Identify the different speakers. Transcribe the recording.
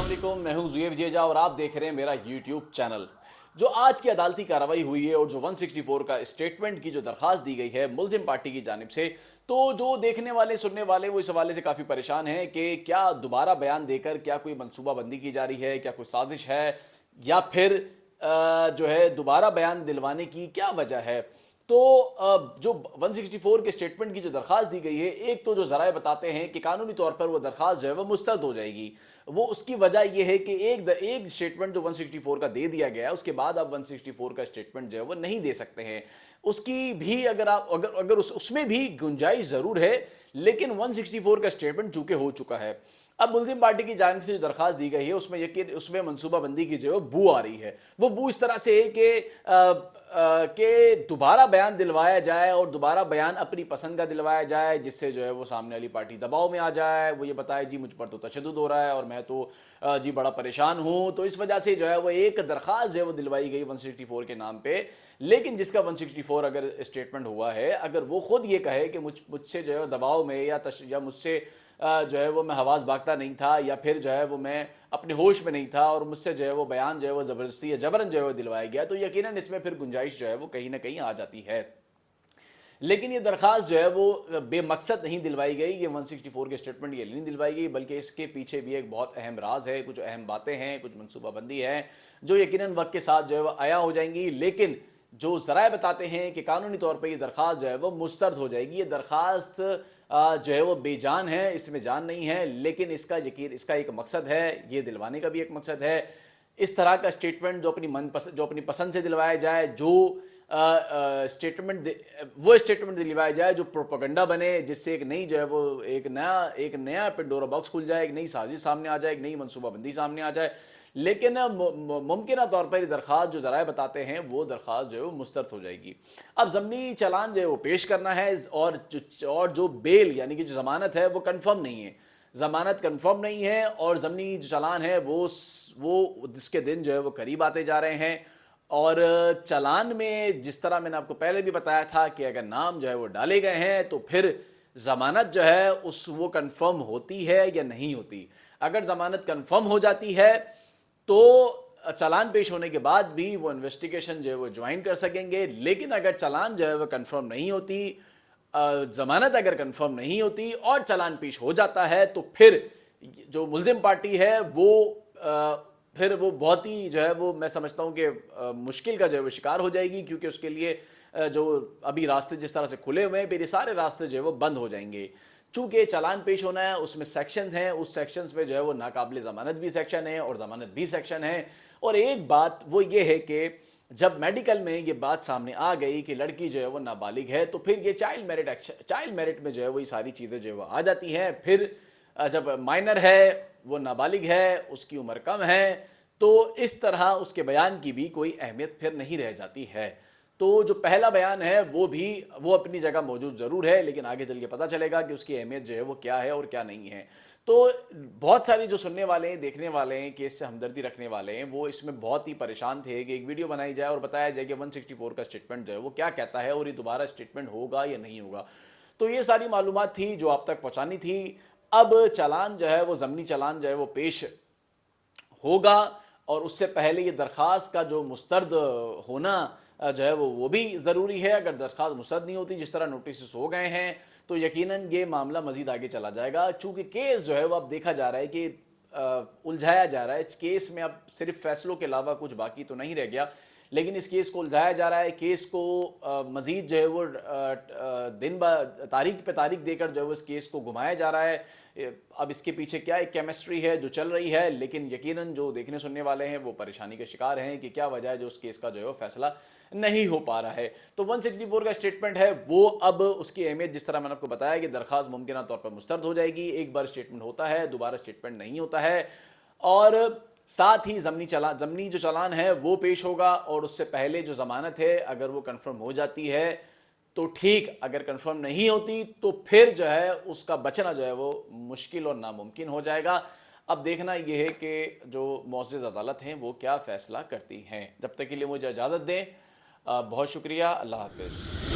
Speaker 1: अस्सलाम वालेकुम, मैं हूं ज़ुएब जेजा और आप देख रहे हैं मेरा यूट्यूब चैनल। जो आज की अदालती कार्रवाई हुई है और जो 164 का स्टेटमेंट की जो दरख्वास्त दी गई है मुल्जिम पार्टी की जानिब से, तो जो देखने वाले सुनने वाले वो इस हवाले से काफ़ी परेशान हैं कि क्या दोबारा बयान देकर क्या कोई मनसूबाबंदी की जा रही है, क्या कोई साजिश है, या फिर जो है दोबारा बयान दिलवाने की क्या वजह है। तो जो 164 के स्टेटमेंट की जो दरख्वास्त दी गई है, एक तो जो ज़राए बताते हैं कि कानूनी तौर पर वो दरख्वास्त जो है वो मुस्तरद हो जाएगी। वो उसकी वजह ये है कि एक स्टेटमेंट जो 164 का दे दिया गया है, उसके बाद आप 164 का स्टेटमेंट जो है वो नहीं दे सकते हैं। उसकी भी अगर आप अगर अगर उसमें भी गुंजाइश ज़रूर है, लेकिन 164 का स्टेटमेंट चूंकि हो चुका है। अब मुल्जिम पार्टी की जानिब से जो दरख्वास्त दी गई है उसमें यकीन उसमें मनसूबाबंदी की जो है बू आ रही है। वो बू इस तरह से है कि दोबारा बयान दिलवाया जाए और दोबारा बयान अपनी पसंद का दिलवाया जाए, जिससे जो है वो सामने वाली पार्टी दबाव में आ जाए, वो ये बताए जी मुझ पर तो तशद्दुद हो रहा है और मैं तो जी बड़ा परेशान हूँ। तो इस वजह से जो है वो एक दरख्वास्त जो है वो दिलवाई गई 164 के नाम पे। लेकिन जिसका 164 अगर स्टेटमेंट हुआ है, अगर वो खुद ये कहे कि मुझसे जो है दबाव में या मुझसे जो है वो मैं हवास भागता नहीं था, या फिर जो है वो मैं अपने होश में नहीं था और मुझसे जो है वो बयान जो है वो ज़बरदस्ती या जबरन जो है वो दिलवाया गया, तो यकीनन इसमें फिर गुंजाइश जो है वो कहीं ना कहीं आ जाती है। लेकिन ये दरख्वास्त जो है वो बेमकसद नहीं दिलवाई गई, ये 164 के स्टेटमेंट ये नहीं दिलवाई गई, बल्कि इसके पीछे भी एक बहुत अहम राज है, कुछ अहम बातें हैं, कुछ मनसूबाबंदी है जो यकीनन वक्त के साथ जो है वो आया हो जाएंगी। लेकिन जो ज़राए बताते हैं कि कानूनी तौर पर ये दरख्वास्त जो है वो मुस्तरद हो जाएगी। ये दरख्वास्त जो है वो बेजान है, इसमें जान नहीं है, लेकिन इसका एक मकसद है, ये दिलवाने का भी एक मकसद है। इस तरह का स्टेटमेंट जो अपनी पसंद से दिलवाया जाए, जो वो स्टेटमेंट दिलवाया जाए जो प्रोपेगेंडा बने, जिससे एक नई जो है वो एक नया पेंडोरा बॉक्स खुल जाए, एक नई साजिश सामने आ जाए, एक नई मनसूबाबंदी सामने आ जाए। लेकिन मुमकिन तौर पर ये दरख्वास्त जो ज़राए बताते हैं वो दरख्वास्त जो है वो मुस्तरद हो जाएगी। अब ज़मनी चालान जो है वो पेश करना है, और जो बेल यानी कि जो ज़मानत है वो कन्फर्म नहीं है। ज़मानत कन्फर्म नहीं है और ज़मनी जो चालान है वो जिसके दिन जो है वो करीब आते जा रहे हैं। और चालान में जिस तरह मैंने आपको पहले भी बताया था कि अगर नाम जो है वो डाले गए हैं तो फिर ज़मानत जो है वो कंफर्म होती है या नहीं होती। अगर ज़मानत कंफर्म हो जाती है तो चालान पेश होने के बाद भी वो इन्वेस्टिगेशन जो है वो ज्वाइन कर सकेंगे। लेकिन अगर चालान जो है वो कंफर्म नहीं होती, ज़मानत अगर कंफर्म नहीं होती और चालान पेश हो जाता है, तो फिर जो मुल्जिम पार्टी है वो फिर वो बहुत ही जो है वो मैं समझता हूँ कि मुश्किल का जो है वो शिकार हो जाएगी, क्योंकि उसके लिए जो अभी रास्ते जिस तरह से खुले हुए हैं, फिर ये सारे रास्ते जो है वो बंद हो जाएंगे। चूंकि चालान पेश होना है, उसमें सेक्शंस हैं, उस सेक्शंस में जो है वो नाकाबिल ज़मानत भी सेक्शन है और ज़मानत भी सेक्शन है। और एक बात वो ये है कि जब मेडिकल में ये बात सामने आ गई कि लड़की जो है वो नाबालिग है, तो फिर ये चाइल्ड मेरिट में जो है वो ये सारी चीज़ें जो है वो आ जाती हैं। फिर जब माइनर है, वो नाबालिग है, उसकी उम्र कम है, तो इस तरह उसके बयान की भी कोई अहमियत फिर नहीं रह जाती है। तो जो पहला बयान है वो अपनी जगह मौजूद ज़रूर है, लेकिन आगे चल के पता चलेगा कि उसकी अहमियत जो है वो क्या है और क्या नहीं है। तो बहुत सारे जो सुनने वाले हैं, देखने वाले हैं, केस से हमदर्दी रखने वाले हैं, वो इसमें बहुत ही परेशान थे कि एक वीडियो बनाई जाए और बताया जाए कि 164 का स्टेटमेंट जो है वो क्या कहता है और ये दोबारा स्टेटमेंट होगा या नहीं होगा। तो ये सारी मालूमात थी जो आप तक पहुँचानी थी। अब चालान जो है वो ज़मनी चालान जो है वो पेश होगा, और उससे पहले ये दरख्वास्त का जो मुस्तरद होना जो है वो भी ज़रूरी है। अगर दरख्वास्त मुस्तरद नहीं होती, जिस तरह नोटिस हो गए हैं, तो यकीनन ये मामला मज़ीद आगे चला जाएगा। चूँकि केस जो है वो अब देखा जा रहा है कि उलझाया जा रहा है। इस केस में अब सिर्फ फैसलों के अलावा कुछ बाकी तो नहीं रह गया, लेकिन इस केस को उलझाया जा रहा है। केस को मज़ीद जो है वो तारीख पे तारीख देकर जो है वो इस केस को घुमाया जा रहा है। अब इसके पीछे क्या एक केमिस्ट्री है जो चल रही है, लेकिन यकीनन जो देखने सुनने वाले हैं वो परेशानी के शिकार हैं कि क्या वजह है जो उस केस का जो है वो फैसला नहीं हो पा रहा है। तो 164 का स्टेटमेंट है वो अब उसकी अहमियत, जिस तरह मैंने आपको बताया कि दरख्वास्त मुमकिन तौर पर मुस्तरद हो जाएगी, एक बार स्टेटमेंट होता है, दोबारा स्टेटमेंट नहीं होता है। और साथ ही ज़मनी जो चालान है वो पेश होगा, और उससे पहले जो ज़मानत है अगर वो कंफर्म हो जाती है तो ठीक, अगर कंफर्म नहीं होती तो फिर जो है उसका बचना जो है वो मुश्किल और नामुमकिन हो जाएगा। अब देखना ये है कि जो मुअज़्ज़ज़ अदालत हैं वो क्या फ़ैसला करती हैं। जब तक के लिए मुझे इजाज़त दें, बहुत शुक्रिया, अल्लाह हाफ़िज़।